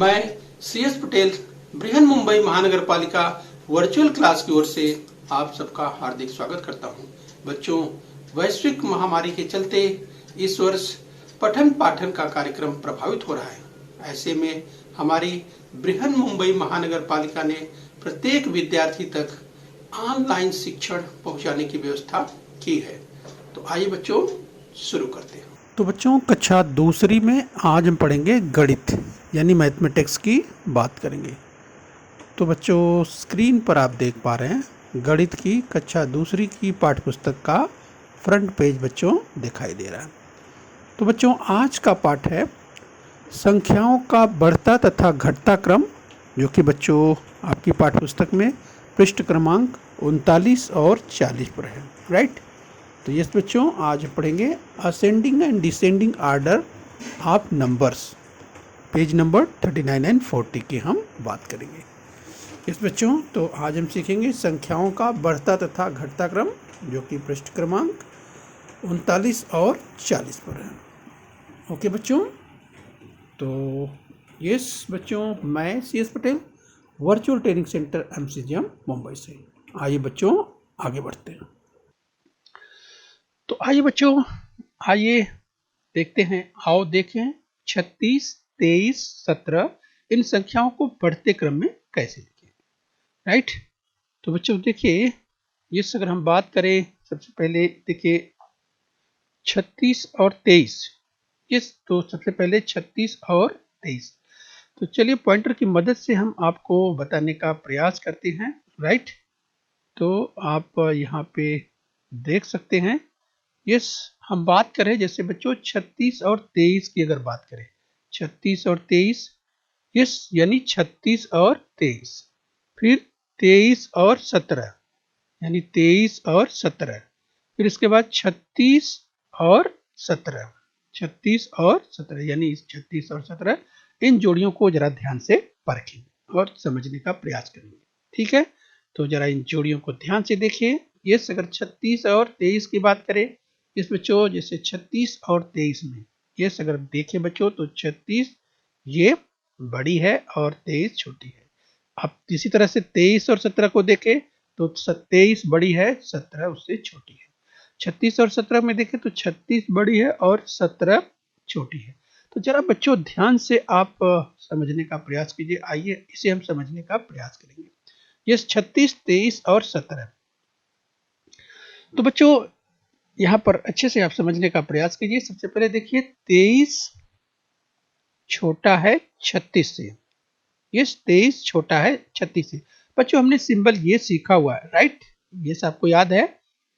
मैं CS पटेल बृहन मुंबई महानगर पालिका वर्चुअल क्लास की ओर से आप सबका हार्दिक स्वागत करता हूं। बच्चों, वैश्विक महामारी के चलते इस वर्ष पठन पाठन का कार्यक्रम प्रभावित हो रहा है। ऐसे में हमारी बृहन मुंबई महानगर पालिका ने प्रत्येक विद्यार्थी तक ऑनलाइन शिक्षण पहुंचाने की व्यवस्था की है। तो आइए बच्चों शुरू करते हैं। तो बच्चों, कक्षा दूसरी में आज हम पढ़ेंगे गणित यानी मैथमेटिक्स की बात करेंगे। तो बच्चों, स्क्रीन पर आप देख पा रहे हैं गणित की कक्षा दूसरी की पाठ्यपुस्तक का फ्रंट पेज बच्चों दिखाई दे रहा है। तो बच्चों, आज का पाठ है संख्याओं का बढ़ता तथा घटता क्रम, जो कि बच्चों आपकी पाठ्यपुस्तक में पृष्ठ क्रमांक 39 और 40 पर है, राइट। तो यस बच्चों, आज पढ़ेंगे ascending and descending order of numbers, page number 39 and 40 की हम बात करेंगे। यस बच्चों, तो आज हम सीखेंगे संख्याओं का बढ़ता तथा घटता क्रम, जो कि पृष्ठ क्रमांक 39 और 40 पर है। ओके बच्चों, तो यस बच्चों, मैं CS Patel virtual training centre MCGM Mumbai से। आइए बच्चों आगे बढ़ते हैं। तो आइए बच्चों, आइए देखते हैं, आओ देखें 36, 23, 17 इन संख्याओं को बढ़ते क्रम में कैसे लिखें, राइट। तो बच्चों देखिए, ये अगर हम बात करें, सबसे पहले देखिए 36 और 23, यस, तो सबसे पहले 36 और 23। तो चलिए पॉइंटर की मदद से हम आपको बताने का प्रयास करते हैं, राइट। तो आप यहाँ पे देख सकते हैं, यस, हम बात करें जैसे बच्चों 36 और 23 की अगर बात करें, 36 और 23, यस, यानी 36 और 23, फिर 23 और 17 यानी 23 और 17, फिर इसके बाद 36 और 17, 36 और 17 यानी 36 और 17 इन जोड़ियों को जरा ध्यान से परखेंगे और समझने का प्रयास करेंगे, ठीक है। तो जरा इन जोड़ियों को ध्यान से देखिए। यस, अगर 36 और 23 की बात करें, इस बच्चों जैसे 36 और 23 में, यस, अगर देखें बच्चों तो 36 ये बड़ी है और 23 छोटी है। अब इसी तरह से 23 और 17 को देखें तो 23 बड़ी है, 17 उससे छोटी है। 36 और 17 में देखें तो 36 बड़ी है और 17 छोटी है। तो जरा बच्चों ध्यान से आप समझने का प्रयास कीजिए। आइए इसे हम समझने का प्रयास करेंगे। यस, 36, 23 और 17। तो बच्चों यहाँ पर अच्छे से आप समझने का प्रयास कीजिए। सबसे पहले देखिए 23 छोटा है 36 से, यस, 23 छोटा है 36 से। बच्चों हमने सिंबल ये सीखा हुआ है, राइट। ये आपको याद है,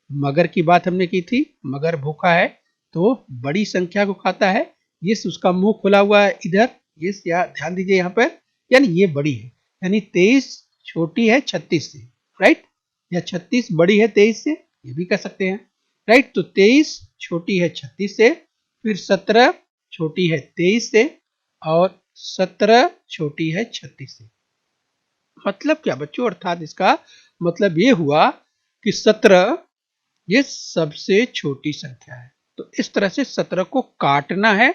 मगर की बात हमने की थी। मगर भूखा है तो बड़ी संख्या को खाता है, यस, उसका मुंह खुला हुआ है इधर, यस, या ध्यान दीजिए यहाँ पर, यानी ये बड़ी है, यानी 23 छोटी है 36 से, राइट, या 36 बड़ी है 23 से, ये भी कह सकते हैं, राइट। तो 23 छोटी है 36 से, फिर 17 छोटी है 23 से, और 17 छोटी है 36 से। मतलब क्या बच्चों, अर्थात इसका मतलब ये हुआ कि 17 ये सबसे छोटी संख्या है। तो इस तरह से 17 को काटना है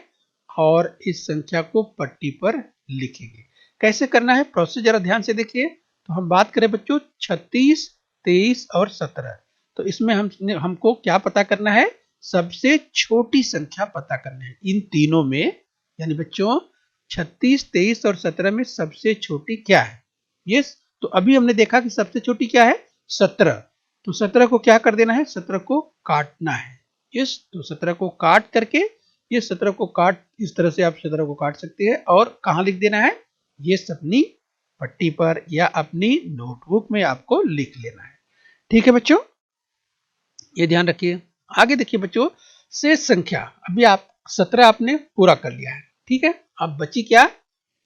और इस संख्या को पट्टी पर लिखेंगे। कैसे करना है, प्रोसेस जरा ध्यान से देखिए। तो हम बात करें बच्चों 36, 23 और 17, तो इसमें हमको क्या पता करना है, सबसे छोटी संख्या पता करनी है इन तीनों में। यानी बच्चों 36, 23 और 17 में सबसे छोटी क्या है, यस। तो अभी हमने देखा कि सबसे छोटी क्या है, 17। तो 17 को क्या कर देना है, 17 को काटना है, यस। तो 17 को काट करके, ये 17 को काट, इस तरह से आप 17 को काट सकते हैं और कहाँ लिख देना है, ये अपनी पट्टी पर या अपनी नोटबुक में आपको लिख लेना है, ठीक है बच्चों, ये ध्यान रखिए। आगे देखिए बच्चों, शेष संख्या, अभी आप 17 आपने पूरा कर लिया है, ठीक है। अब बची क्या,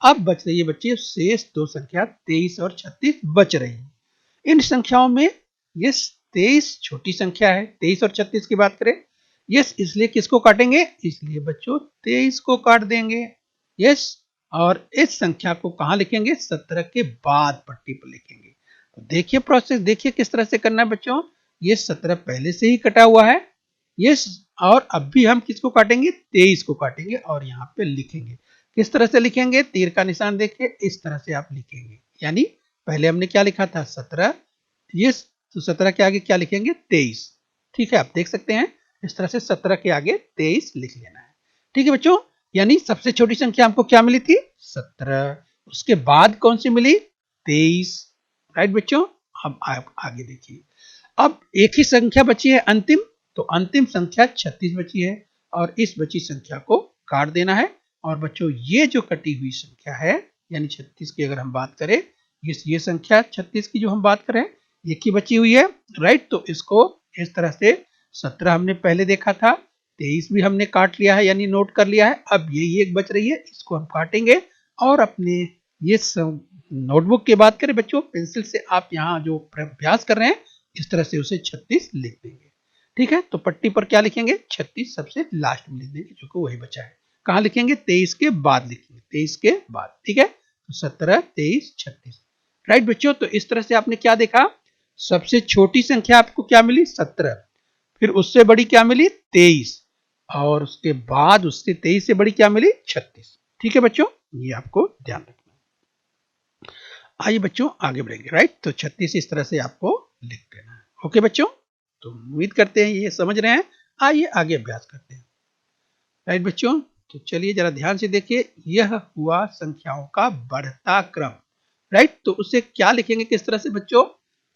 अब बच रही है बच्चे शेष दो संख्या 23 और 36 बच रही है। इन संख्याओं में यस 23 छोटी संख्या है, 23 और 36 की बात करें, यस, इसलिए किसको काटेंगे, इसलिए बच्चों 23 को काट देंगे, यस। और इस संख्या को कहां लिखेंगे, 17 के बाद पट्टी पर लिखेंगे। तो देखिए प्रोसेस, देखिए किस तरह से करना है बच्चों। ये 17 पहले से ही कटा हुआ है, यस, और अब भी हम किसको काटेंगे, 23 को काटेंगे और यहाँ पे लिखेंगे। किस तरह से लिखेंगे, तीर का निशान देखिए, इस तरह से आप लिखेंगे। यानी पहले हमने क्या लिखा था 17, ये तो 17 के आगे क्या लिखेंगे 23। ठीक है, आप देख सकते हैं इस तरह से 17 के आगे 23 लिख लेना है। ठीक है बच्चों, यानी सबसे छोटी संख्या हमको क्या मिली थी 17, उसके बाद कौन सी मिली 23। राइट बच्चों, अब आप आगे देखिए। अब एक ही संख्या बची है अंतिम, तो अंतिम संख्या 36 बची है और इस बची संख्या को काट देना है। और बच्चों ये जो कटी हुई संख्या है यानी 36 की अगर हम बात करें, ये संख्या 36 की जो हम बात करें एक ही बची हुई है। राइट, तो इसको इस तरह से 17 हमने पहले देखा था, 23 भी हमने काट लिया है यानी नोट कर लिया है। अब ये एक बच रही है, इसको हम काटेंगे और अपने ये नोटबुक की बात करें बच्चों, पेंसिल से आप यहाँ जो अभ्यास कर रहे हैं इस तरह से उसे 36 लिख देंगे। ठीक है, तो पट्टी पर क्या लिखेंगे 36 सबसे लास्ट में लिख देंगे जो कि वही बचा है। कहाँ लिखेंगे 23 के बाद लिखेंगे, 23 के बाद। ठीक है, तो 17, 23, 36। राइट बच्चों, तो इस तरह से आपने क्या देखा, सबसे छोटी संख्या आपको क्या मिली 17, फिर उससे बड़ी क्या मिली 23 और उसके बाद उससे 23 से बड़ी क्या मिली 36। ठीक है बच्चों, ये आपको ध्यान रखना। आइए बच्चों आगे बढ़ेंगे। राइट, तो 36 इस तरह से आपको लिख देना है। ओके बच्चों, तो उम्मीद करते हैं ये समझ रहे हैं। आइए आगे अभ्यास करते हैं। राइट बच्चों, तो चलिए जरा ध्यान से देखिए, यह हुआ संख्याओं का बढ़ता क्रम। राइट, तो उसे क्या लिखेंगे किस तरह से बच्चों,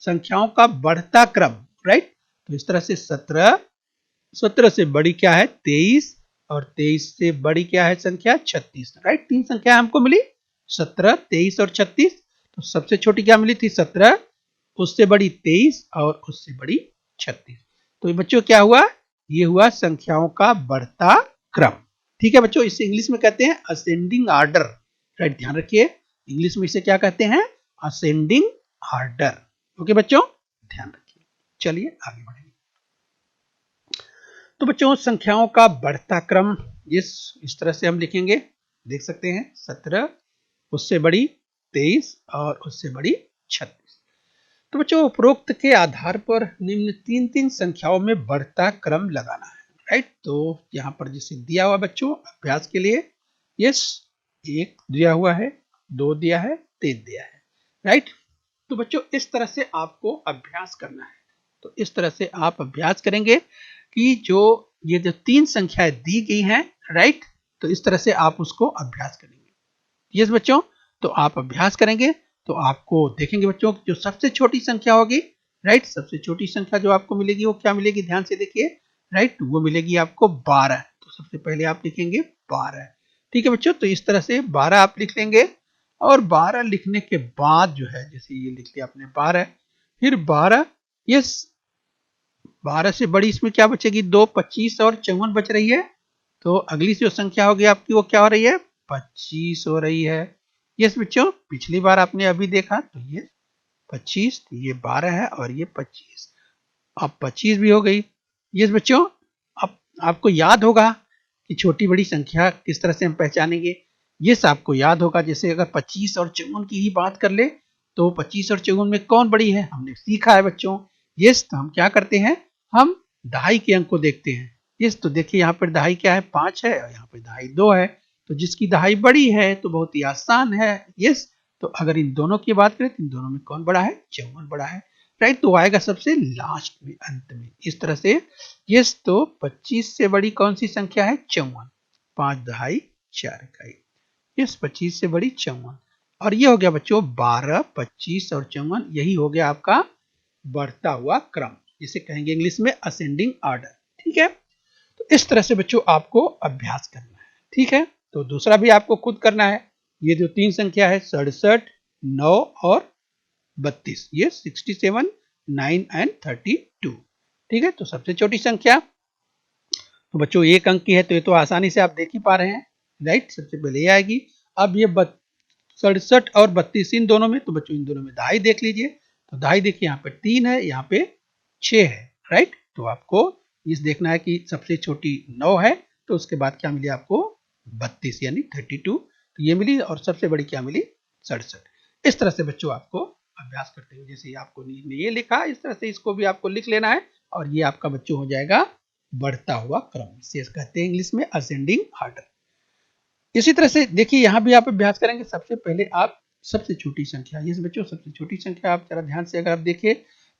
संख्याओं का बढ़ता क्रम। राइट, तो इस तरह से 17, 17 से बड़ी क्या है 23 और 23 से बड़ी क्या है संख्या 36। राइट, तीन संख्या हमको मिली 17, 23 और 36। तो सबसे छोटी क्या मिली थी 17, उससे बड़ी 23 और उससे बड़ी 36। तो बच्चों क्या हुआ, ये हुआ संख्याओं का बढ़ता क्रम। ठीक है बच्चों, इसे इंग्लिश में कहते हैं असेंडिंग ऑर्डर। राइट, ध्यान रखिए इंग्लिश में इसे क्या कहते हैं असेंडिंग ऑर्डर। ओके बच्चों, ध्यान रखिए। चलिए आगे बढ़ेंगे। तो बच्चों संख्याओं का बढ़ता क्रम इस तरह से हम लिखेंगे, देख सकते हैं 17, उससे बड़ी 23 और उससे बड़ी 36। तो बच्चों उपरोक्त के आधार पर निम्न तीन तीन संख्याओं में बढ़ता क्रम लगाना है। राइट, तो यहाँ पर जैसे दिया हुआ बच्चों अभ्यास के लिए, यस 1 दिया हुआ है, 2 दिया है, 3 दिया है। राइट, तो बच्चों इस तरह से आपको अभ्यास करना है। तो इस तरह से आप अभ्यास करेंगे कि ये जो तीन संख्याएं दी गई हैं, राइट, तो इस तरह से आप उसको अभ्यास करेंगे। यस बच्चों, तो आप अभ्यास करेंगे तो आपको देखेंगे बच्चों जो सबसे छोटी संख्या होगी, राइट, सबसे छोटी संख्या जो आपको मिलेगी वो क्या मिलेगी, ध्यान से देखिए। राइट, वो मिलेगी आपको 12। तो सबसे पहले आप लिखेंगे 12। ठीक है बच्चों, तो इस तरह से 12 आप लिख लेंगे और 12 लिखने के बाद जो है, जैसे ये लिख लिया आपने 12, फिर 12, यस 12 से बड़ी इसमें क्या बचेगी 2, 25 और 54 बच रही है। तो अगली जो संख्या होगी आपकी वो क्या हो रही है 25 हो रही है। यस बच्चों, पिछली बार आपने अभी देखा तो ये 25, ये 12 है और ये 25, अब 25 भी हो गई। यस बच्चों, अब आपको याद होगा कि छोटी बड़ी संख्या किस तरह से हम पहचानेंगे। यस, आपको याद होगा जैसे अगर 25 और 54 की ही बात कर ले तो 25 और 54 में कौन बड़ी है हमने सीखा है बच्चों। यस, तो हम क्या करते हैं, हम दहाई के अंक को देखते हैं। यस, तो देखिए यहाँ पर दहाई क्या है 5 है और यहाँ पर दहाई 2 है। तो जिसकी दहाई बड़ी है तो बहुत ही आसान है। यस, तो अगर इन दोनों की बात करें तो इन दोनों में कौन बड़ा है 54 बड़ा है। राइट, तो आएगा सबसे लास्ट में अंत में इस तरह से। यस, तो 25 से बड़ी कौन सी संख्या है 54, 5 दहाई 4 इकाई। यस, 25 से बड़ी 54 और ये हो गया बच्चों 12, 25 और 54, यही हो गया आपका बढ़ता हुआ क्रम, जिसे कहेंगे इंग्लिश में असेंडिंग ऑर्डर। ठीक है, तो इस तरह से बच्चों आपको अभ्यास करना है। ठीक है, तो दूसरा भी आपको खुद करना है। ये जो तीन संख्या है 67, 9 और 32, ये 67, 9 एंड 32। ठीक है, तो सबसे छोटी संख्या तो बच्चों 1 अंक की है, तो ये तो आसानी से आप देख ही पा रहे हैं। राइट, सबसे पहले ये आएगी। अब ये 67 और 32 इन दोनों में, तो बच्चों इन दोनों में दहाई देख लीजिए। तो दहाई देखिए यहाँ पे 3 है, यहाँ पे 6 है। राइट, तो आपको इस देखना है कि सबसे छोटी 9 है तो उसके बाद क्या मिली आपको 32 यानी 32, तो ये मिली और सबसे बड़ी क्या मिली 67। इस तरह से बच्चों आपको अभ्यास करते हुए, जैसे आपको ये लिखा इस तरह से इसको भी आपको लिख लेना है और ये आपका बच्चों हो जाएगा बढ़ता हुआ क्रम, इसे कहते हैं इंग्लिश में असेंडिंग ऑर्डर। इसी तरह से देखिए यहाँ भी आप अभ्यास करेंगे। सबसे पहले आप सबसे छोटी संख्या, ये बच्चों सबसे छोटी संख्या आप जरा ध्यान से अगर आप देखिए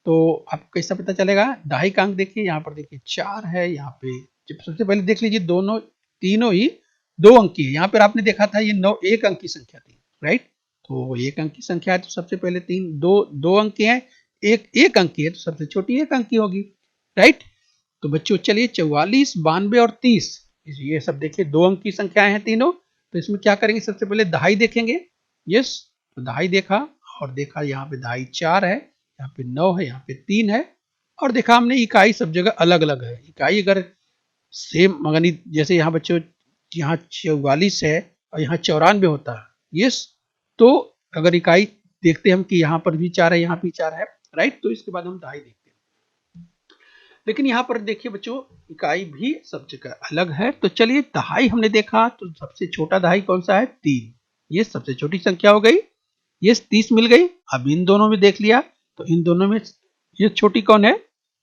तो आपको कैसा पता चलेगा। दहाई का अंक देखिए, यहाँ पर देखिए 4 है, यहाँ पे जब सबसे पहले देख लीजिए दोनों तीनों ही 2 अंक की है। यहाँ पर आपने देखा था ये 9 1 अंक की संख्या थी, राइट। तो 1 अंक की संख्या है तो सबसे पहले 2 अंक की है, एक 1 अंक की है तो सबसे छोटी 1 अंक की होगी, राइट। तो बच्चों चलिए 44, 92 और 30 ये सब देखिए 2 अंक की संख्याएं हैं तीनों। तो इसमें क्या करेंगे, सबसे पहले दहाई देखेंगे। यस, तो दहाई देखा और देखा यहाँ पे दहाई 4 है, यहाँ पे 9 है, यहाँ पे 3 है। और देखा हमने इकाई सब जगह अलग अलग है। इकाई अगर सेम मगनी जैसे यहाँ बच्चों यहाँ 44 है और यहाँ 94 होता है, यस, तो अगर इकाई देखते हम कि यहाँ पर भी 4 है, यहाँ भी 4 है, राइट। तो इसके बाद हम दहाई देखते हैं। लेकिन यहाँ पर देखिए बच्चों इकाई भी सब जगह अलग है। तो चलिए दहाई हमने देखा तो सबसे छोटा दहाई कौन सा है, 3, ये सबसे छोटी संख्या हो गई। ये 30 मिल गई। अब इन दोनों में देख लिया तो इन दोनों में ये छोटी कौन है,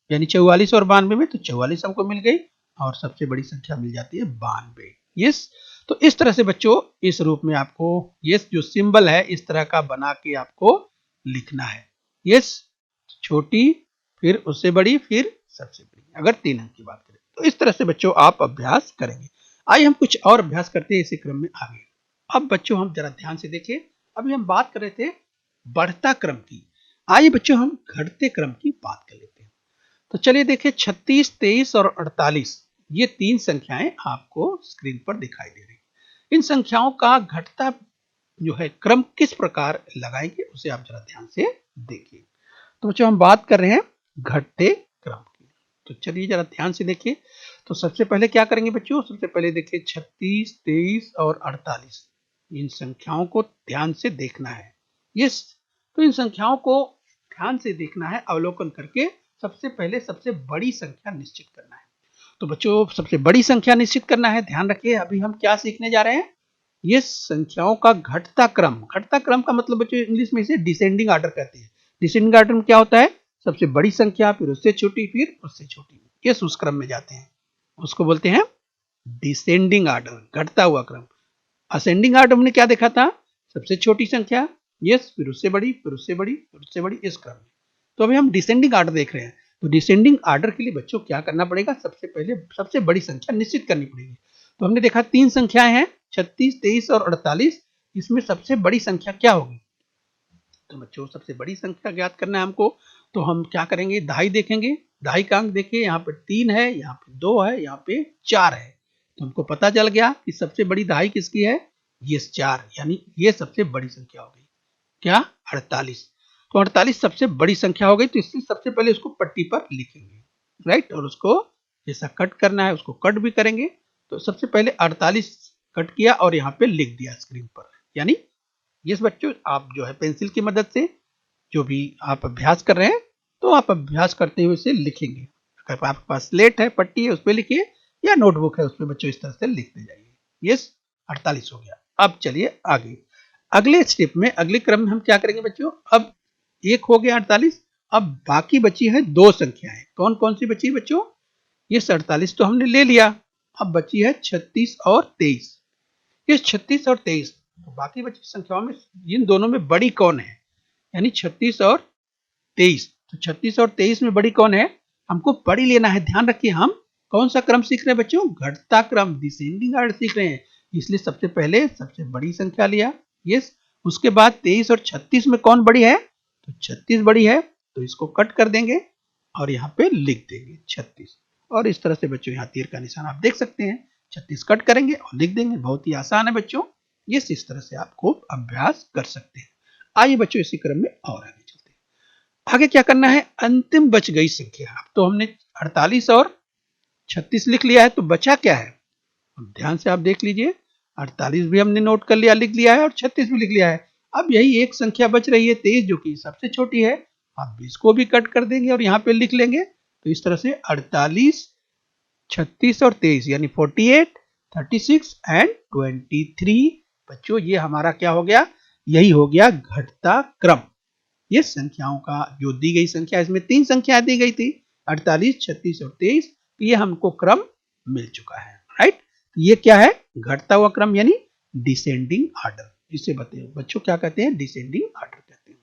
यानी 44 और 92 में, तो 44 हमको मिल गई और सबसे बड़ी संख्या मिल जाती है 92। यस, तो इस तरह से बच्चों इस रूप में आपको यस जो सिंबल है इस तरह का बना के आपको लिखना है। यस, छोटी फिर उससे बड़ी फिर सबसे बड़ी, अगर 3 अंक की बात करें तो इस तरह से बच्चों आप अभ्यास करेंगे। आइए हम कुछ और अभ्यास करते हैं इसी क्रम में आगे। अब बच्चों हम जरा ध्यान से देखिए, अभी हम बात कर रहे थे बढ़ता क्रम की, आइए बच्चों हम घटते क्रम की बात कर लेते हैं। तो चलिए देखिए 36, 23 और 48 ये 3 संख्याएं आपको स्क्रीन पर दिखाई दे रही हैं। इन संख्याओं का घटता जो है क्रम किस प्रकार लगाएंगे उसे आप जरा ध्यान से देखिए। तो बच्चों हम बात कर रहे हैं घटते क्रम की, तो चलिए जरा ध्यान से देखिए। तो सबसे पहले क्या करेंगे बच्चों, सबसे पहले देखिए 36, 23 और 48 इन संख्याओं को ध्यान से देखना है। यस, तो इन संख्याओं को ध्यान से देखना है, अवलोकन करके सबसे पहले सबसे बड़ी संख्या निश्चित करना है। तो बच्चों सबसे बड़ी संख्या निश्चित करना है, ध्यान रखिए अभी हम क्या सीखने जा रहे हैं, ये संख्याओं का घटता क्रम। घटता क्रम का मतलब बच्चों इंग्लिश में इसे डिसेंडिंग ऑर्डर कहते हैं। डिसेंडिंग ऑर्डर में क्या होता है, सबसे बड़ी संख्या फिर उससे छोटी फिर उससे छोटी, ये उस क्रम में जाते हैं, उसको बोलते हैं डिसेंडिंग ऑर्डर, घटता हुआ क्रम। असेंडिंग ऑर्डर हमने क्या देखा था, सबसे छोटी संख्या, यस, फिर उससे बड़ी फिर उससे बड़ी फिर उससे बड़ी, इस क्रम में। तो अभी हम डिसेंडिंग ऑर्डर देख रहे हैं। तो डिसेंडिंग ऑर्डर के लिए बच्चों क्या करना पड़ेगा, सबसे पहले सबसे बड़ी संख्या निश्चित करनी पड़ेगी। तो हमने देखा 3 संख्याएं हैं 36, 23 और 48, इसमें सबसे बड़ी संख्या क्या होगी। तो बच्चों सबसे बड़ी संख्या ज्ञात करना है हमको, तो हम क्या करेंगे, दहाई देखेंगे। दहाई का अंक देखिए, यहाँ पे 3 है, यहाँ पे 2 है, यहाँ पे 4 है। तो हमको पता चल गया कि सबसे बड़ी दहाई किसकी है, ये 4, यानी ये सबसे बड़ी संख्या हो गई क्या, 48। तो 48 सबसे बड़ी संख्या हो गई। तो इसलिए सबसे पहले उसको पट्टी पर लिखेंगे, राइट, और उसको जैसा कट करना है उसको कट भी करेंगे। तो सबसे पहले 48 कट किया और यहाँ पे लिख दिया स्क्रीन पर। यानी ये बच्चों आप जो है पेंसिल की मदद से जो भी आप अभ्यास कर रहे हैं तो आप अभ्यास करते हुए इसे लिखेंगे। अगर आपके पास स्लेट है, पट्टी है, उस पर लिखिए, या नोटबुक है उसमें बच्चों इस तरह से लिखते जाइए। यस, 48 हो गया। अब चलिए आगे, अगले स्टेप में, अगले क्रम में हम क्या करेंगे बच्चों, अब 1 हो गया 48, अब बाकी बची है 2 संख्याएं। कौन कौन सी बची बच्चों, ये 48 तो हमने ले लिया, अब बची है 36 और 23। ये 36 और 23, तो बाकी बची संख्याओं में इन दोनों में बड़ी कौन है, यानी 36 और 23। तो 36 और 23 में बड़ी कौन है, हमको बड़ी लेना है। ध्यान रखिए हम कौन सा क्रम सीख रहे हैं बच्चों, घटता क्रम, डिसेंडिंग ऑर्डर सीख रहे हैं। इसलिए सबसे पहले सबसे बड़ी संख्या लिया, यस। उसके बाद 23 और 36 में कौन बड़ी है, तो 36 बड़ी है, तो इसको कट कर देंगे और यहाँ पे लिख देंगे 36। और इस तरह से बच्चों यहाँ तीर का निशान आप देख सकते हैं, 36 कट करेंगे और लिख देंगे। बहुत ही आसान है बच्चों, ये इस तरह से आपको अभ्यास कर सकते हैं। आइए बच्चों इसी क्रम में और आगे चलते हैं। आगे क्या करना है, अंतिम बच गई संख्या। अब तो हमने 48 और 36 लिख लिया है, तो बचा क्या है, ध्यान से आप देख लीजिए। 48 भी हमने नोट कर लिया, लिख लिया है, और 36 भी लिख लिया है। अब यही एक संख्या बच रही है 23, जो कि सबसे छोटी है। अब इसको भी कट कर देंगे और यहाँ पे लिख लेंगे। तो इस तरह से 48, 36 और 23 यानी 48, 36 एंड 23। बच्चों ये हमारा क्या हो गया, यही हो गया घटता क्रम। ये संख्याओं का जो दी गई संख्या, इसमें 3 संख्याएं दी गई थी, 48, 36 और 23, ये हमको क्रम मिल चुका है, राइट। ये क्या है, घटता हुआ क्रम, यानी डिसेंडिंग आर्डर, जिसे बच्चों क्या कहते हैं, डिसेंडिंग आर्डर कहते हैं।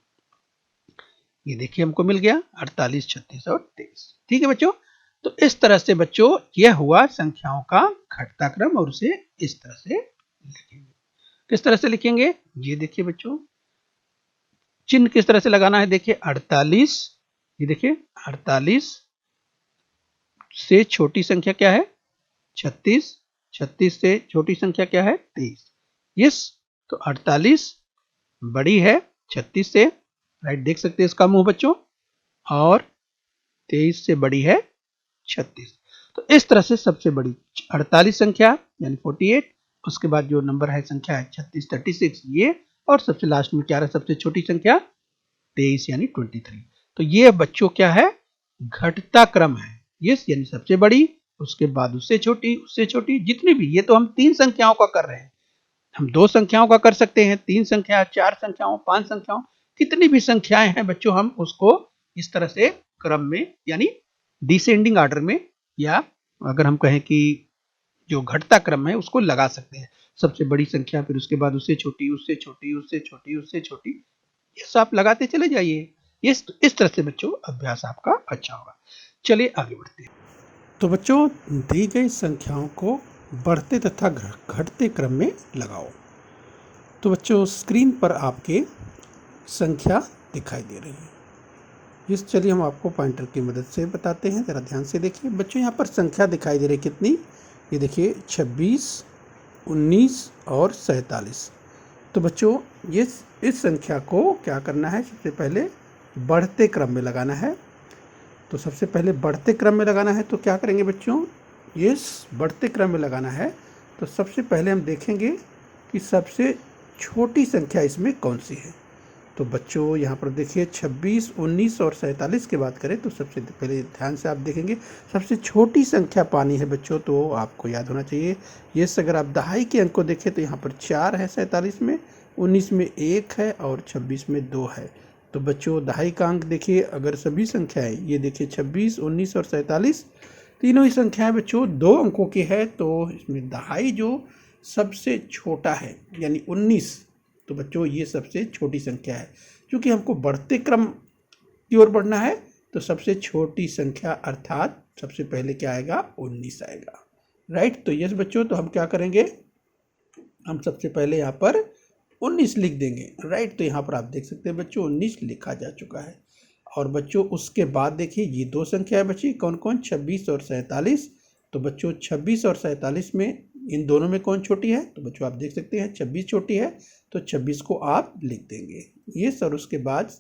ये देखिए हमको मिल गया 48, 36 और 23। ठीक है बच्चों, तो इस तरह से बच्चों यह हुआ संख्याओं का घटता क्रम, और उसे इस तरह से लिखेंगे। किस तरह से लिखेंगे, ये देखिए बच्चों, चिन्ह किस तरह से लगाना है, देखिए 48, ये देखिए 48 से छोटी संख्या क्या है 36, 36 से छोटी संख्या क्या है 23। यस, तो 48 बड़ी है 36 से, राइट, देख सकते हैं इसका मुंह बच्चों, और 23 से बड़ी है 36। तो इस तरह से सबसे बड़ी 48 संख्या यानी 48, उसके बाद जो नंबर है संख्या है 36, 36 ये, और सबसे लास्ट में क्या है, सबसे छोटी संख्या 23 यानी 23। तो ये बच्चों क्या है, घटता क्रम है। यस, यानी सबसे बड़ी, उसके बाद उससे छोटी, जितनी भी, ये तो हम 3 संख्याओं का कर रहे हैं, हम 2 संख्याओं का कर सकते हैं, 3 संख्या, 4 संख्याओं, 5 संख्याओं, कितनी भी संख्याएं हैं बच्चों, हम उसको इस तरह से क्रम में यानी डिसेंडिंग ऑर्डर में, या अगर हम कहें कि जो घटता क्रम है उसको लगा सकते हैं। सबसे बड़ी संख्या, फिर उसके बाद उससे छोटी, उससे छोटी, उससे छोटी, उससे छोटी, ये सब आप लगाते चले जाइए। इस तरह से बच्चों अभ्यास आपका अच्छा होगा। चलिए आगे बढ़ते हैं। तो बच्चों दी गई संख्याओं को बढ़ते तथा घटते क्रम में लगाओ। तो बच्चों स्क्रीन पर आपके संख्या दिखाई दे रही है। इस चलिए हम आपको पॉइंटर की मदद से बताते हैं, ज़रा ध्यान से देखिए बच्चों, यहाँ पर संख्या दिखाई दे रही है कितनी, ये देखिए 26, 19 और 47। तो बच्चों ये इस संख्या को क्या करना है, सबसे पहले बढ़ते क्रम में लगाना है। तो सबसे पहले बढ़ते क्रम में लगाना है, तो क्या करेंगे बच्चों, ये बढ़ते क्रम में लगाना है तो सबसे पहले हम देखेंगे कि सबसे छोटी संख्या इसमें कौन सी है। तो बच्चों यहाँ पर देखिए 26, 19 और 47 की बात करें तो सबसे पहले ध्यान से आप देखेंगे सबसे छोटी संख्या पानी है बच्चों, तो आपको याद होना चाहिए ये। अगर आप दहाई के अंक को देखें तो यहाँ पर 4 है 47 में, 19 में 1 है और 26 में 2 है। तो बच्चों दहाई का अंक देखिए, अगर सभी संख्याएं ये देखिए 26, 19 और 47 तीनों ही संख्याएं बच्चों 2 अंकों की है, तो इसमें दहाई जो सबसे छोटा है यानी 19, तो बच्चों ये सबसे छोटी संख्या है। क्योंकि हमको बढ़ते क्रम की ओर बढ़ना है तो सबसे छोटी संख्या अर्थात सबसे पहले क्या आएगा, 19 आएगा, राइट। तो यस बच्चों, तो हम क्या करेंगे, हम सबसे पहले यहाँ पर 19 लिख देंगे, राइट। तो यहाँ पर आप देख सकते हैं बच्चों 19 लिखा जा चुका है। और बच्चों उसके बाद देखिए ये 2 संख्या बची, कौन कौन, 26 और 47। तो बच्चों 26 और 47 में इन दोनों में कौन छोटी है, तो बच्चों आप देख सकते हैं 26 छोटी है, तो 26 को आप लिख देंगे ये सर। उसके बाद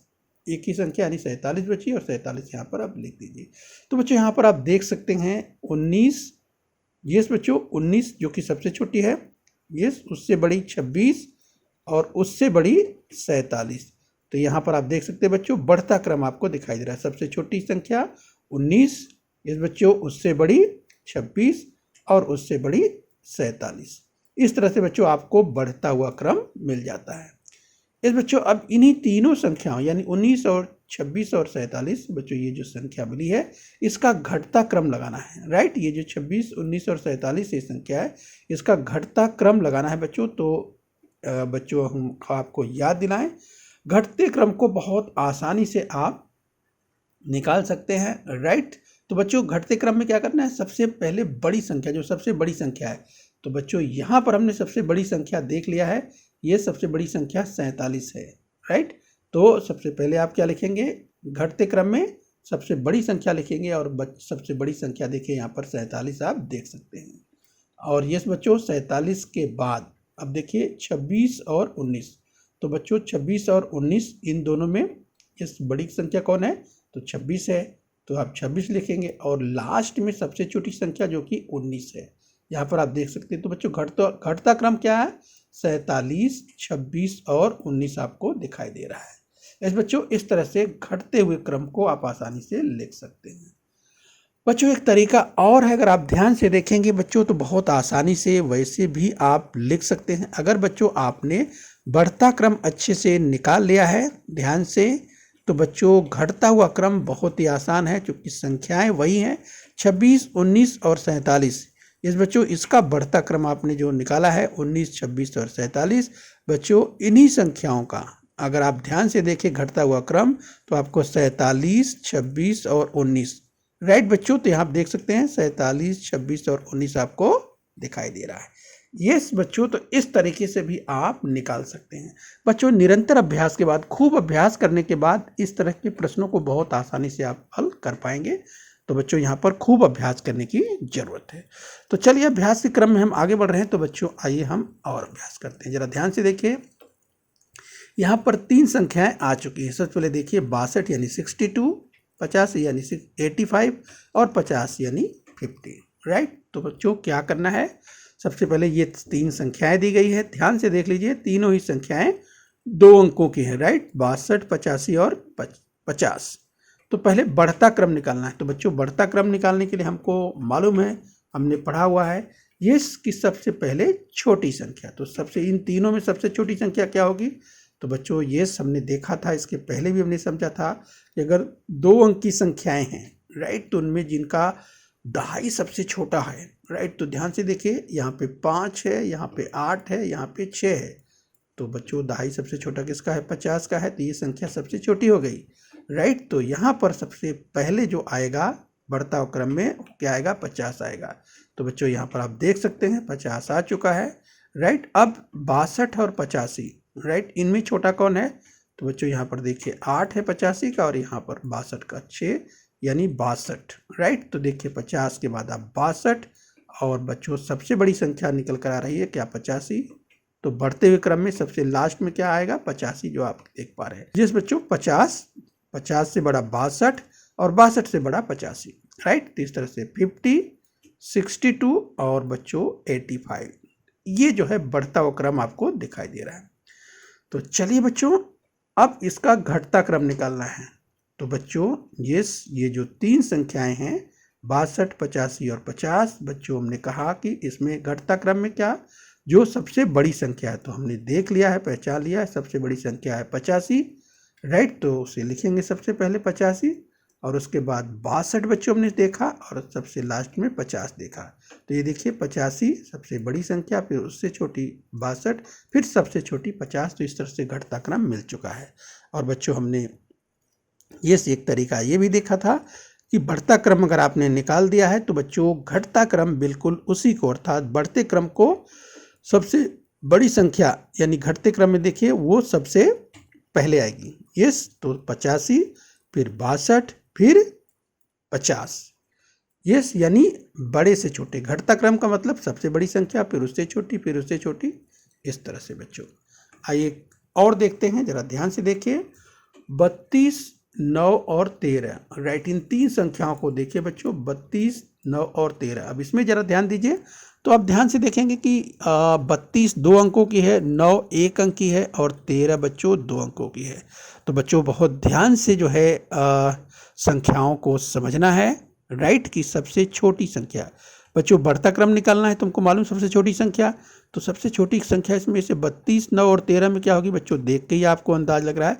एक ही संख्या यानी 47 बची, और 47 यहाँ पर आप लिख दीजिए। तो बच्चों यहाँ पर आप देख सकते हैं 19, ये बच्चों 19 जो कि सबसे छोटी है, ये उससे बड़ी 26 और उससे बड़ी 47। तो यहाँ पर आप देख सकते हैं बच्चों बढ़ता क्रम आपको दिखाई दे रहा है, सबसे छोटी संख्या 19, इस बच्चों उससे बड़ी 26 और उससे बड़ी 47। इस तरह से बच्चों आपको बढ़ता हुआ क्रम मिल जाता है। इस बच्चों अब इन्हीं तीनों संख्याओं यानी 19 और 26 और 47 बच्चों ये जो संख्या मिली है इसका घटता क्रम लगाना है, राइट। ये जो 26, 19 और 47 ये संख्या है इसका घटता क्रम लगाना है बच्चों। तो बच्चों हम आपको याद दिलाएं, घटते क्रम को बहुत आसानी से आप निकाल सकते हैं, राइट। तो बच्चों घटते क्रम में क्या करना है, सबसे पहले बड़ी संख्या, जो सबसे बड़ी संख्या है, तो बच्चों यहाँ पर हमने सबसे बड़ी संख्या देख लिया है, ये सबसे बड़ी संख्या 47 है, राइट। तो सबसे पहले आप क्या लिखेंगे, घटते क्रम में सबसे बड़ी संख्या लिखेंगे, और सबसे बड़ी संख्या देखिए यहाँ पर 47 आप देख सकते हैं। और ये बच्चों 47 के बाद अब देखिए 26 और 19। तो बच्चों 26 और 19 इन दोनों में इस बड़ी संख्या कौन है, तो 26 है, तो आप 26 लिखेंगे। और लास्ट में सबसे छोटी संख्या जो कि 19 है, यहाँ पर आप देख सकते हैं। तो बच्चों घटता क्रम क्या है, 47, 26 और 19 आपको दिखाई दे रहा है। इस बच्चों इस तरह से घटते हुए क्रम को आप आसानी से लिख सकते हैं। बच्चों एक तरीका और है, अगर आप ध्यान से देखेंगे बच्चों तो बहुत आसानी से वैसे भी आप लिख सकते हैं। अगर बच्चों आपने बढ़ता क्रम अच्छे से निकाल लिया है ध्यान से, तो बच्चों घटता हुआ क्रम बहुत ही आसान है, क्योंकि संख्याएं वही हैं 26, 19 और 47। इस बच्चों इसका बढ़ता क्रम आपने जो निकाला है 19, 26 और 47, बच्चों इन्हीं संख्याओं का अगर आप ध्यान से देखें घटता हुआ क्रम तो आपको 47, 26 और 19, राइट बच्चों। तो यहाँ आप देख सकते हैं 47, 26 और 19 आपको दिखाई दे रहा है। यस बच्चों, तो इस तरीके से भी आप निकाल सकते हैं। बच्चों निरंतर अभ्यास के बाद, खूब अभ्यास करने के बाद इस तरह के प्रश्नों को बहुत आसानी से आप हल कर पाएंगे। तो बच्चों यहाँ पर खूब अभ्यास करने की जरूरत है। तो चलिए अभ्यास के क्रम में हम आगे बढ़ रहे हैं। तो बच्चों आइए हम और अभ्यास करते हैं। जरा ध्यान से देखिए, यहाँ पर 3 संख्याएं आ चुकी हैं। सबसे पहले देखिए 62 यानी 62, 50 यानी 85 और 50 यानी 50, राइट। तो बच्चों क्या करना है, सबसे पहले ये 3 संख्याएं दी गई है, ध्यान से देख लीजिए। तीनों ही संख्याएं 2 अंकों की है, राइट। 62, 85 और 50। तो पहले बढ़ता क्रम निकालना है। तो बच्चों बढ़ता क्रम निकालने के लिए हमको मालूम है, हमने पढ़ा हुआ है, ये की सबसे पहले छोटी संख्या। तो सबसे इन तीनों में सबसे छोटी संख्या क्या होगी। तो बच्चों ये हमने देखा था, इसके पहले भी हमने समझा था कि अगर 2 अंक की संख्याएं हैं, राइट, तो उनमें जिनका दहाई सबसे छोटा है, राइट। तो ध्यान से देखिए, यहाँ पे 5 है, यहाँ पे 8 है, यहाँ पे 6 है। तो बच्चों दहाई सबसे छोटा किसका है, 50 का है। तो ये संख्या सबसे छोटी हो गई, राइट। तो यहाँ पर सबसे पहले जो आएगा बढ़ता क्रम में क्या आएगा, 50 आएगा। तो बच्चों यहाँ पर आप देख सकते हैं 50 आ चुका है, राइट। अब 62 और 85, राइट, इनमें छोटा कौन है। तो बच्चों यहाँ पर देखिए 8 है 85 का और यहाँ पर 62 का, 6 यानी 62, राइट। तो देखिए 50 के बाद आप 62 और बच्चों सबसे बड़ी संख्या निकल कर आ रही है क्या, 85। तो बढ़ते हुए क्रम में सबसे लास्ट में क्या आएगा, 85, जो आप देख पा रहे हैं। जिस बच्चों 50 से बड़ा 62 और 62 से बड़ा 85, राइट। तो इस तरह से 50, 62 और बच्चों 85, ये जो है बढ़ता हुआ क्रम आपको दिखाई दे रहा है। तो चलिए बच्चों अब इसका घटता क्रम निकालना है। तो बच्चों ये जो 3 संख्याएं हैं 62, 85 और 50, बच्चों हमने कहा कि इसमें घटता क्रम में क्या, जो सबसे बड़ी संख्या है। तो हमने देख लिया है, पहचान लिया है, सबसे बड़ी संख्या है 85, राइट। तो उसे लिखेंगे सबसे पहले 85 और उसके बाद 62 बच्चों हमने देखा और सबसे लास्ट में 50 देखा। तो ये देखिए 85 सबसे बड़ी संख्या, फिर उससे छोटी 62, फिर सबसे छोटी 50। तो इस तरह से घटता क्रम मिल चुका है। और बच्चों हमने ये एक तरीका ये भी देखा था कि बढ़ता क्रम अगर आपने निकाल दिया है तो बच्चों घटता क्रम बिल्कुल उसी को, अर्थात बढ़ते क्रम को सबसे बड़ी संख्या यानी घटते क्रम में देखिए वो सबसे पहले आएगी। यस, तो 85 फिर 62 फिर 50, यस, यानी बड़े से छोटे। घटता क्रम का मतलब सबसे बड़ी संख्या फिर उससे छोटी फिर उससे छोटी, इस तरह से बच्चों। आइए और देखते हैं, जरा ध्यान से देखिए। 32, 9 और 13, राइट, इन 3 संख्याओं को देखिए बच्चों, 32, 9 और 13। अब इसमें जरा ध्यान दीजिए, तो आप ध्यान से देखेंगे कि 32 2 अंकों की है, 9 1 अंक की है और 13 बच्चों 2 अंकों की है। तो बच्चों बहुत ध्यान से जो है संख्याओं को समझना है, राइट, की सबसे छोटी संख्या। बच्चों बढ़ता क्रम निकालना है, तुमको मालूम सबसे छोटी संख्या। तो सबसे छोटी संख्या इसमें से 32, 9 और 13 में क्या होगी बच्चों, देख के ही आपको अंदाज लग रहा है।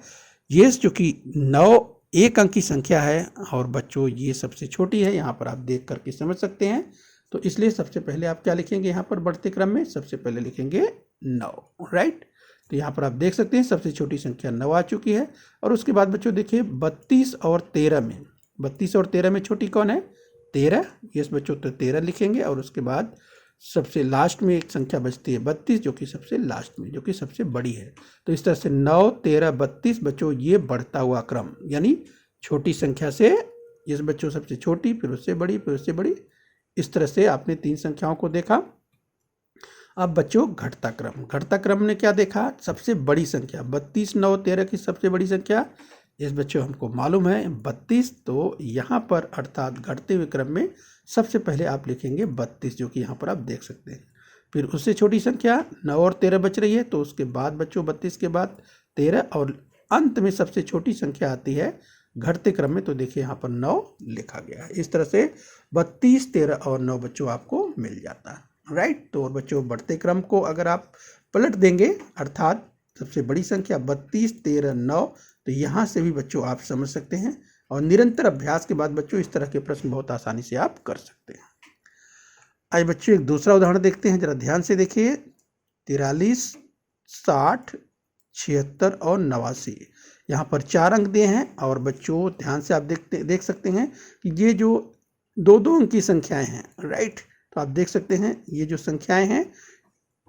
ये जो कि 9 1 अंक की संख्या है और बच्चों ये सबसे छोटी है, यहाँ पर आप देख करके समझ सकते हैं। तो इसलिए सबसे पहले आप क्या लिखेंगे, यहाँ पर बढ़ते क्रम में सबसे पहले लिखेंगे 9, राइट। तो यहाँ पर आप देख सकते हैं सबसे छोटी संख्या 9 आ चुकी है। और उसके बाद बच्चों देखिए 32 और 13 में, 32 और 13 में छोटी कौन है, 13। यस बच्चों, तो 13 लिखेंगे और उसके बाद सबसे लास्ट में एक संख्या बचती है 32, जो कि सबसे लास्ट में, जो कि सबसे बड़ी है। तो इस तरह से 9, 13, 32 बच्चों ये बढ़ता हुआ क्रम, यानी छोटी संख्या से यस बच्चों सबसे छोटी फिर उससे बड़ी फिर उससे बड़ी, इस तरह से आपने 3 संख्याओं को देखा। अब बच्चों घटता क्रम, घटता क्रम ने क्या देखा, सबसे बड़ी संख्या 32, 9, 13 की सबसे बड़ी संख्या इस बच्चों हमको मालूम है 32। तो यहाँ पर अर्थात घटते हुए क्रम में सबसे पहले आप लिखेंगे 32, जो कि यहाँ पर आप देख सकते हैं। फिर उससे छोटी संख्या 9 और 13 बच रही है, तो उसके बाद बच्चों 32 के बाद 13 और अंत में सबसे छोटी संख्या आती है घटते क्रम में। तो देखिए यहाँ पर 9 लिखा गया है। इस तरह से 32, 13 और 9 बच्चों आपको मिल जाता है, राइट। तो और बच्चों बढ़ते क्रम को अगर आप पलट देंगे, अर्थात सबसे बड़ी संख्या 32, 13, 9, तो यहाँ से भी बच्चों आप समझ सकते हैं। और निरंतर अभ्यास के बाद बच्चों इस तरह के प्रश्न बहुत आसानी से आप कर सकते हैं। आज बच्चों एक दूसरा उदाहरण देखते हैं, जरा ध्यान से देखिए। 43, 60, 76 और 89। यहाँ पर 4 अंक दिए हैं और बच्चों ध्यान से आप देख सकते हैं कि ये जो दो दो अंक की संख्याएं हैं, राइट। तो आप देख सकते हैं ये जो संख्याएं हैं,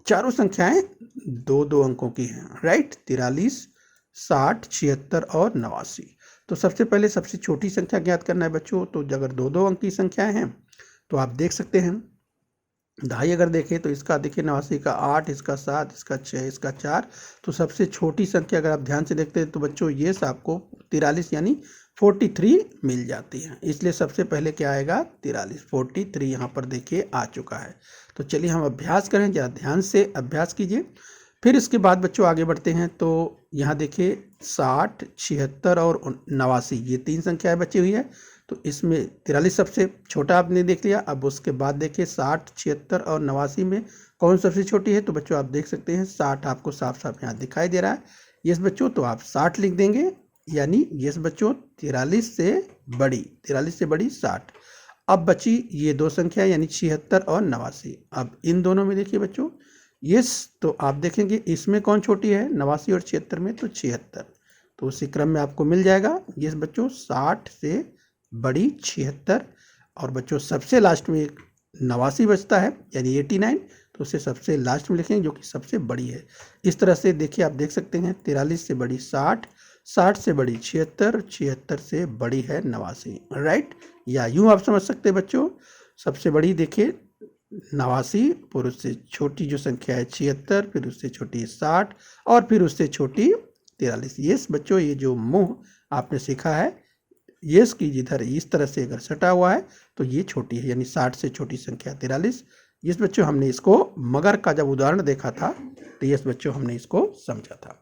चारों संख्याएं दो दो अंकों की हैं, राइट। 43, 60, 76 और 89। तो सबसे पहले सबसे छोटी संख्या ज्ञात करना है बच्चों। तो अगर दो दो अंक की संख्याएं हैं तो आप देख सकते हैं, ढाई अगर देखें तो इसका देखिए 89 का 8, इसका 7, इसका 6, इसका 4। तो सबसे छोटी संख्या अगर आप ध्यान से देखते हैं तो बच्चों ये आपको 43 यानी 43 मिल जाती है। इसलिए सबसे पहले क्या आएगा, 43 यहाँ पर देखिए आ चुका है। तो चलिए हम अभ्यास करें, जरा ध्यान से अभ्यास कीजिए। फिर इसके बाद बच्चों आगे बढ़ते हैं। तो यहाँ देखिए 60, 76 और 89 ये 3 संख्याएं बची हुई है। तो इसमें 43 सबसे छोटा आपने देख लिया। अब उसके बाद देखिए 60, 76 और 89 में कौन सबसे छोटी है। तो बच्चों आप देख सकते हैं 60 आपको साफ साफ यहाँ दिखाई दे रहा है। यस बच्चों, तो आप 60 लिख देंगे, यानी यस बच्चों 43 से बड़ी 60। अब बची ये दो संख्या यानी 76 और 89। अब इन दोनों में देखिए बच्चों, यस तो आप देखेंगे इसमें कौन छोटी है, 89 और 76 में, तो 76। तो उसी क्रम में आपको मिल जाएगा यस बच्चों 60 से बड़ी 76। और बच्चों सबसे लास्ट में एक 89 बचता है यानी 89, तो उसे सबसे लास्ट में लिखेंगे जो कि सबसे बड़ी है। इस तरह से देखिए आप देख सकते हैं 43 से बड़ी 60, 60 से बड़ी 76, 76 से बड़ी है 89, राइट। या यूं आप समझ सकते हैं बच्चों, सबसे बड़ी देखिए 89, फिर उससे छोटी जो संख्या है 76, फिर उससे छोटी 60 और फिर उससे छोटी 43। यस बच्चों, ये जो मुंह आपने सीखा है यस की जिधर इस तरह से अगर सटा हुआ है तो ये छोटी है, यानी 60 से छोटी संख्या 43। यस बच्चों, हमने इसको मगर का जब उदाहरण देखा था तो यस बच्चों हमने इसको समझा था।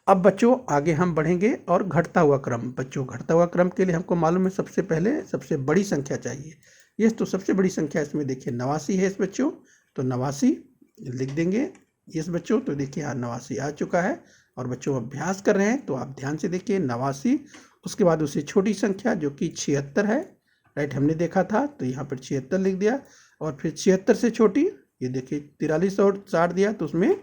अब बच्चों आगे हम बढ़ेंगे और घटता हुआ क्रम। बच्चों घटता हुआ क्रम के लिए हमको मालूम है सबसे पहले सबसे बड़ी संख्या चाहिए। यस, तो सबसे बड़ी संख्या इसमें देखिए 89 है इस बच्चों, तो 89 लिख देंगे। यस बच्चों, तो देखिए यहाँ 89 आ चुका है। और बच्चों अभ्यास कर रहे हैं तो आप ध्यान से देखिए 89, उसके बाद उससे छोटी संख्या जो कि 76 है, राइट, हमने देखा था तो यहाँ पर 76 लिख दिया। और फिर 76 से छोटी ये देखिए 43 और 60 दिया, तो उसमें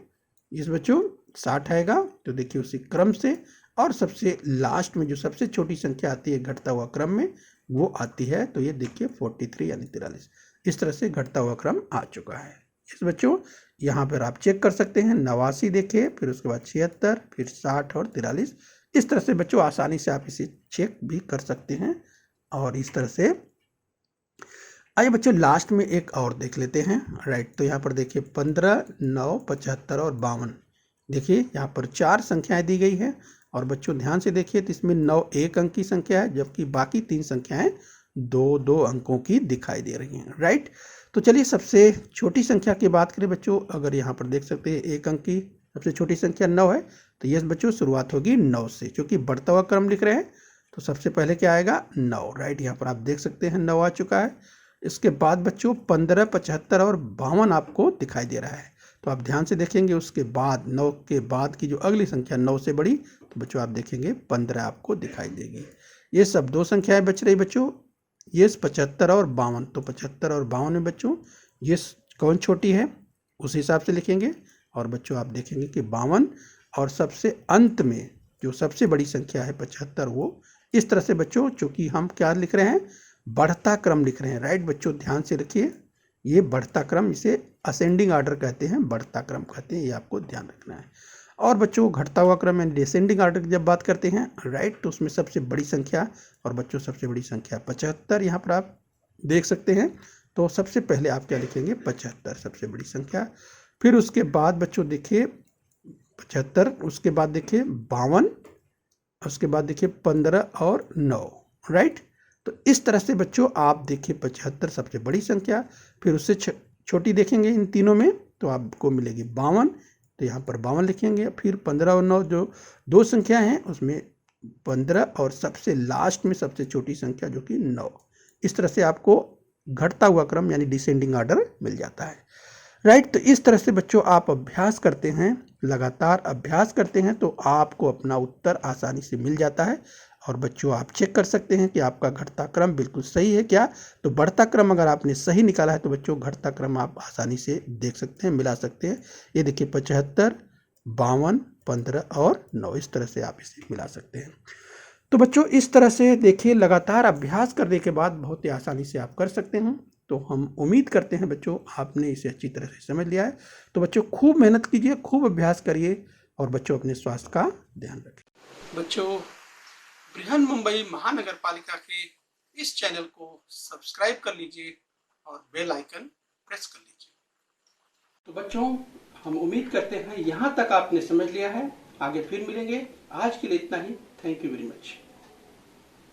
इस बच्चों 60 आएगा। तो देखिए उसी क्रम से, और सबसे लास्ट में जो सबसे छोटी संख्या आती है घटता हुआ क्रम में वो आती है, तो ये देखिए 43 यानी 43। इस तरह से घटता हुआ क्रम आ चुका है। इस बच्चों यहाँ पर आप चेक कर सकते हैं 89 देखिए, फिर उसके बाद 76, फिर 60 और 43। इस तरह से बच्चों आसानी से आप इसे चेक भी कर सकते हैं। और इस तरह से आइए बच्चों लास्ट में एक और देख लेते हैं, राइट। तो यहाँ पर देखिए 15, 9, 75 और 52। देखिए यहाँ पर 4 संख्याएं दी गई है। और बच्चों ध्यान से देखिए तो इसमें 9 एक अंक की संख्या है, जबकि बाकी 3 संख्याएं 2 अंकों की दिखाई दे रही हैं, राइट। तो चलिए सबसे छोटी संख्या की बात करें बच्चों। अगर यहाँ पर देख सकते हैं एक अंक की सबसे छोटी संख्या 9 है, तो यस बच्चों शुरुआत होगी 9 से, क्योंकि बढ़ता हुआ क्रम लिख रहे हैं तो सबसे पहले क्या आएगा 9, राइट। यहाँ पर आप देख सकते हैं 9 आ चुका है। इसके बाद बच्चों 15, 75 और 52 आपको दिखाई दे रहा है। तो आप ध्यान से देखेंगे उसके बाद 9 के बाद की जो अगली संख्या 9 से बड़ी, तो बच्चों आप देखेंगे 15 आपको दिखाई देगी। ये सब 2 संख्याएं बच रही बच्चों, ये 75 और 52। तो 75 और 52 में बच्चों ये कौन छोटी है उस हिसाब से लिखेंगे। और बच्चों आप देखेंगे कि 52 और सबसे अंत में जो सबसे बड़ी संख्या है 75, वो इस तरह से बच्चों, चूंकि हम क्या लिख रहे हैं बढ़ता क्रम लिख रहे हैं, राइट। बच्चों ध्यान से रखिए, ये बढ़ता क्रम, इसे असेंडिंग आर्डर कहते हैं, बढ़ता क्रम कहते हैं, ये आपको ध्यान रखना है। और बच्चों घटता हुआ क्रम यानी डिसेंडिंग आर्डर की जब बात करते हैं, राइट, तो उसमें सबसे बड़ी संख्या, और बच्चों सबसे बड़ी संख्या 75 यहाँ पर आप देख सकते हैं। तो सबसे पहले आप क्या लिखेंगे 75 सबसे बड़ी संख्या। फिर उसके बाद बच्चों देखिए 75, उसके बाद देखिए 52, उसके बाद देखिए 15 और 9, राइट। तो इस तरह से बच्चों आप देखिए 75 सबसे बड़ी संख्या, फिर उससे छोटी देखेंगे इन तीनों में तो आपको मिलेगी 52, तो यहाँ पर 52 लिखेंगे। फिर 15 और 9 जो 2 संख्या हैं उसमें 15 और सबसे लास्ट में सबसे छोटी संख्या जो कि 9। इस तरह से आपको घटता हुआ क्रम यानी डिसेंडिंग आर्डर मिल जाता है, राइट। तो इस तरह से बच्चों आप अभ्यास करते हैं, लगातार अभ्यास करते हैं तो आपको अपना उत्तर आसानी से मिल जाता है। और बच्चों आप चेक कर सकते हैं कि आपका घटता क्रम बिल्कुल सही है क्या। तो बढ़ता क्रम अगर आपने सही निकाला है तो बच्चों घटता क्रम आप आसानी से देख सकते हैं, मिला सकते हैं। ये देखिए 75, 52, 15 और 9, इस तरह से आप इसे मिला सकते हैं। तो बच्चों इस तरह से देखिए लगातार अभ्यास करने के बाद बहुत ही आसानी से आप कर सकते हैं। तो हम उम्मीद करते हैं बच्चों आपने इसे अच्छी तरह से समझ लिया है। तो बच्चों खूब मेहनत कीजिए, खूब अभ्यास करिए और बच्चों अपने स्वास्थ्य का ध्यान रखें। बच्चों बृहन मुंबई महानगर पालिका के इस चैनल को सब्सक्राइब कर लीजिए और बेल आइकन प्रेस कर लीजिए। तो बच्चों हम उम्मीद करते हैं यहाँ तक आपने समझ लिया है। आगे फिर मिलेंगे, आज के लिए इतना ही। Thank you very much.